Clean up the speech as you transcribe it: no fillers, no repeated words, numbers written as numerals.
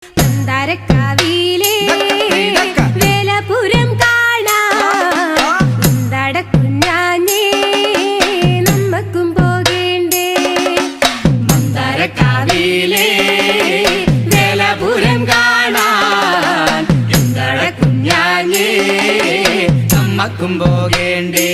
മന്ദാരക്കാവിലെ വേലപുരം കാണാൻ കുഞ്ഞാഞ്ഞേ നമ്മക്കും പോകേണ്ടേ. മന്ദാരക്കാവിലെ വേലപുരം കാണാൻ കുഞ്ഞാഞ്ഞേ നമ്മക്കും പോകേണ്ടേ.